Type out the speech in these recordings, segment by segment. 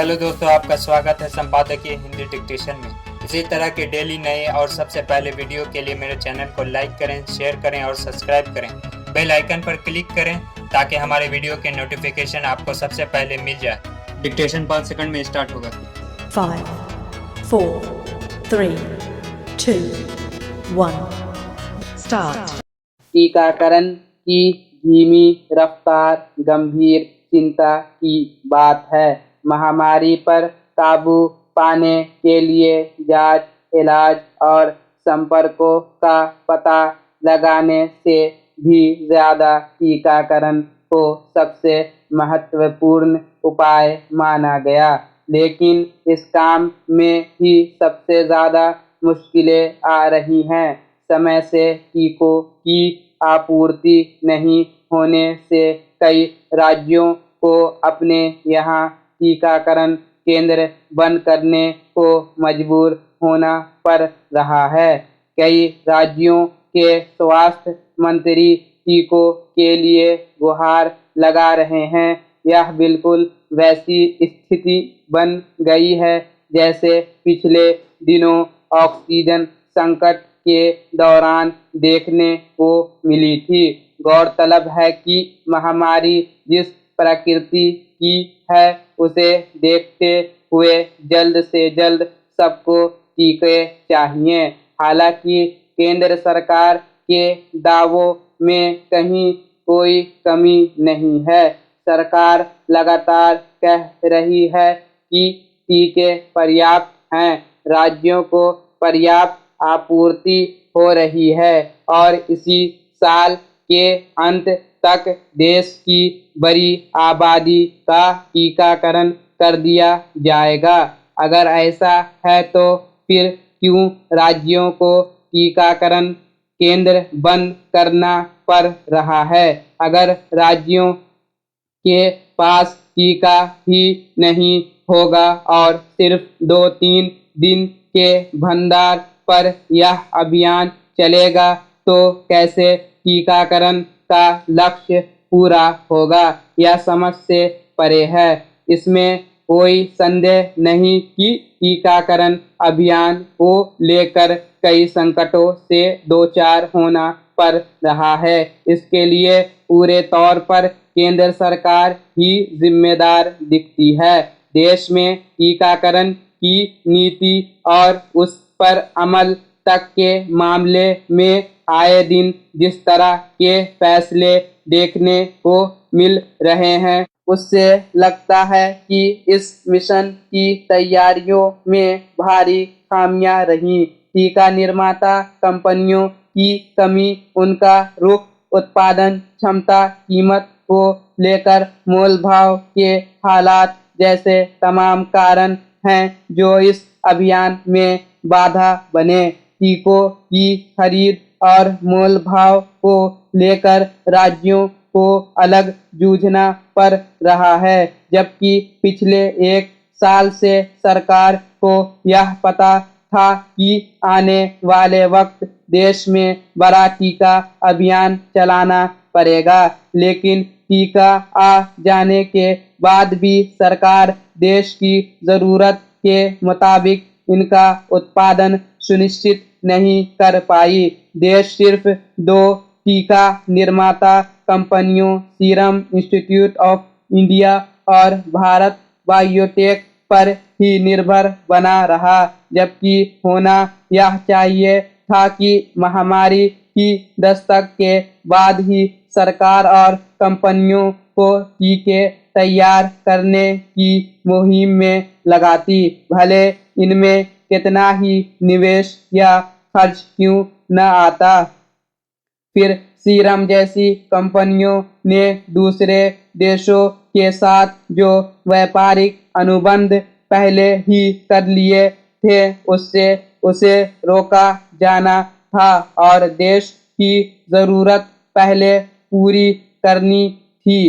Hello दोस्तों, आपका स्वागत है संपादकीय हिंदी डिक्टेशन में। इसी तरह के डेली नए और सबसे पहले वीडियो के लिए मेरे चैनल को लाइक करें, शेयर करें और सब्सक्राइब करें। बेल आइकन पर क्लिक करें ताकि हमारे वीडियो के नोटिफिकेशन आपको सबसे पहले मिल जाए। डिक्टेशन 5 सेकंड में स्टार्ट होगा। 5, 4, 3, 2, 1 स्टार्ट। टीकाकरण की धीमी रफ्तार गंभीर चिंता की बात है। महामारी पर काबू पाने के लिए जांच, इलाज और संपर्कों का पता लगाने से भी ज्यादा टीकाकरण को सबसे महत्वपूर्ण उपाय माना गया। लेकिन इस काम में ही सबसे ज्यादा मुश्किलें आ रही हैं। समय से टीकों की आपूर्ति नहीं होने से कई राज्यों को अपने यहाँ टीकाकरण केंद्र बंद करने को मजबूर होना पड़ रहा है। कई राज्यों के स्वास्थ्य मंत्री टीकों के लिए गुहार लगा रहे हैं। यह बिल्कुल वैसी स्थिति बन गई है जैसे पिछले दिनों ऑक्सीजन संकट के दौरान देखने को मिली थी। गौरतलब है कि महामारी जिस प्रकृति की है उसे देखते हुए जल्द से जल्द सबको टीके चाहिए। हालांकि केंद्र सरकार के दावों में कहीं कोई कमी नहीं है। सरकार लगातार कह रही है कि टीके पर्याप्त हैं, राज्यों को पर्याप्त आपूर्ति हो रही है और इसी साल के अंत तक देश की बड़ी आबादी का टीकाकरण कर दिया जाएगा। अगर ऐसा है तो फिर क्यों राज्यों को टीकाकरण केंद्र बंद करना पड़ रहा है? अगर राज्यों के पास टीका ही नहीं होगा और सिर्फ 2-3 दिन के भंडार पर यह अभियान चलेगा तो कैसे टीकाकरण का लक्ष्य पूरा होगा? यह समझ से परे है। इसमें कोई संदेह नहीं कि टीकाकरण अभियान को लेकर कई संकटों से दो चार होना पड़ रहा है। इसके लिए पूरे तौर पर केंद्र सरकार ही जिम्मेदार दिखती है। देश में टीकाकरण की नीति और उस पर अमल तक के मामले में आए दिन जिस तरह के फैसले देखने को मिल रहे हैं उससे लगता है कि इस मिशन की तैयारियों में भारी खामियां रही। टीका निर्माता कंपनियों की कमी, उनका रुख, उत्पादन क्षमता, कीमत को लेकर मोल भाव के हालात जैसे तमाम कारण हैं जो इस अभियान में बाधा बने। टीकों की खरीद और मोल भाव को लेकर राज्यों को अलग जूझना पड़ रहा है, जबकि पिछले एक साल से सरकार को यह पता था कि आने वाले वक्त देश में बड़ा टीका अभियान चलाना पड़ेगा। लेकिन टीका आ जाने के बाद भी सरकार देश की जरूरत के मुताबिक इनका उत्पादन सुनिश्चित नहीं कर पाई। देश सिर्फ 2 टीका निर्माता कंपनियों सीरम इंस्टीट्यूट ऑफ इंडिया और भारत बायोटेक पर ही निर्भर बना रहा, जबकि होना यह चाहिए था कि महामारी की दस्तक के बाद ही सरकार और कंपनियों को टीके तैयार करने की मुहिम में लगाती, भले इनमें कितना ही निवेश या खर्च क्यों न आता। फिर सीरम जैसी कंपनियों ने दूसरे देशों के साथ जो व्यापारिक अनुबंध पहले ही कर लिए थे उससे उसे रोका जाना था और देश की जरूरत पहले पूरी करनी थी।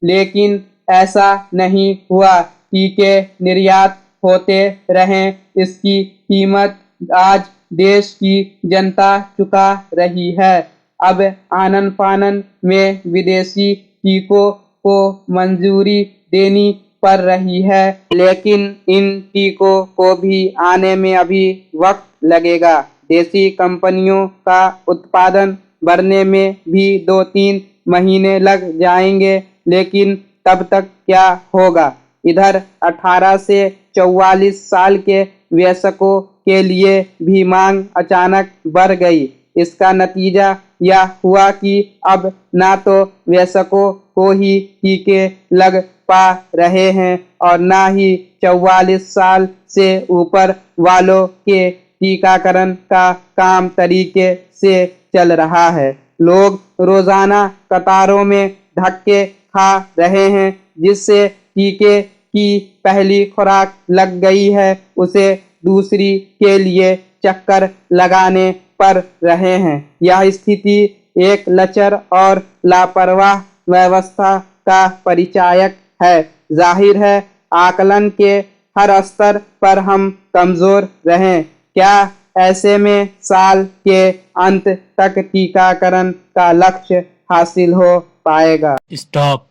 लेकिन ऐसा नहीं हुआ। टीके निर्यात होते रहे, इसकी कीमत आज देश की जनता चुका रही है। अब आनन फानन में विदेशी टीकों को मंजूरी देनी पड़ रही है, लेकिन इन टीकों को भी आने में अभी वक्त लगेगा। देसी कंपनियों का उत्पादन बढ़ने में भी 2-3 महीने लग जाएंगे, लेकिन तब तक क्या होगा? इधर 18 से 44 साल के वयस्कों के लिए भी मांग अचानक बढ़ गई। इसका नतीजा यह हुआ कि अब ना तो वयस्कों को ही टीके लग पा रहे हैं और ना ही 44 साल से ऊपर वालों के टीकाकरण का काम तरीके से चल रहा है। लोग रोजाना कतारों में धक्के खा रहे हैं। जिससे टीके की पहली खुराक लग गई है, उसे दूसरी के लिए चक्कर लगाने पड़ रहे हैं। यह स्थिति एक लचर और लापरवाह व्यवस्था का परिचायक है। जाहिर है आकलन के हर स्तर पर हम कमजोर रहें। क्या ऐसे में साल के अंत तक टीकाकरण का लक्ष्य हासिल हो पाएगा? Stop.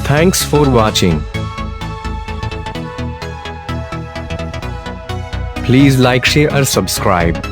Thanks for watching. Please like, share or subscribe.